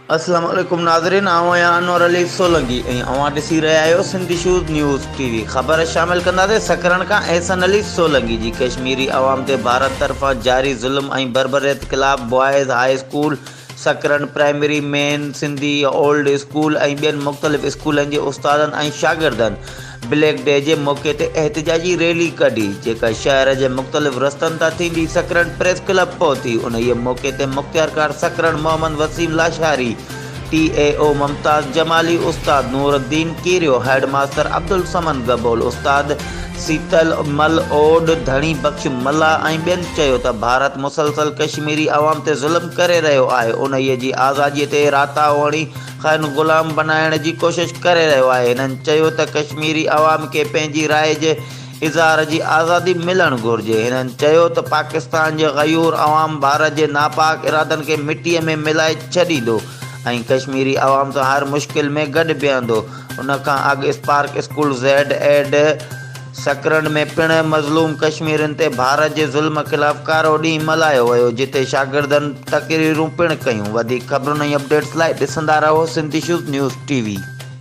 अस्सलाम वालेकुम नाज़रीन, आऊं आहियां अनवर अली सोलंकी ऐं अवां ॾिसी रहिया आहियो सिंधी शूज़ न्यूज़ टीवी। ख़बर शामिल कंदासीं सकरण खां एहसन अली सोलंकी जी कश्मीरी अवाम ते भारत तरफ़ां जारी ज़ुल्म ऐं बर्बरियत ख़िलाफ़ boys high school Sakrand primary main Sindhi old school ऐं ॿियनि मुख़्तलिफ़ स्कूलनि जे उस्तादनि ऐं शागिर्दनि ब्लैक डे जे मौक़े ते एहतिजाजी रैली कढी जेका शहर जे मुख़्तलिफ़ रस्तनि तां थींदी सकरण प्रेस क्लब पहुती। उन मौक़े ते मुख़्तियारकार सकरण मोहम्मद वसीम लाशारी, TAO मुमताज़ जमाली, उस्ताद नूरुद्दीन कीरियो, हेड मास्टर अब्दुल समन गबोल, उस्ताद सीतल मल ओड, धणी बख्श मल्ला ऐं ॿियनि चयो त भारत मुसलसल कश्मीरी अवाम ते ज़ुल्म करे रहियो आहे। उन जी आज़ादीअ ते राता वणी ख़ैन ग़ुलाम बनाइण जी कोशिश करे रहियो आहे। हिननि चयो त कश्मीरी अवाम खे पंहिंजी राय जे इज़हार जी आज़ादी मिलणु घुरिजे। हिननि चयो त पाकिस्तान जे ग़यूर अवाम भारत जे नापाक इरादनि खे मिटीअ में मिलाए छॾींदो ऐं कश्मीरी अवाम सां हर मुश्किल में गॾु बीहंदो। उन खां अॻु स्पार्क स्कूल ज़ेड सकरण में पिणु मज़लूम कश्मीरियुनि ते भारत जे ज़ुल्म ख़िलाफ़ कारो ॾींहुं मल्हायो वियो जिते शागिर्दनि तक़रीरूं पिणु कयूं। वधीक ख़बरुनि ऐं अपडेट्स लाइ ॾिसंदा रहो सिंधी शूज़ न्यूज़ टीवी।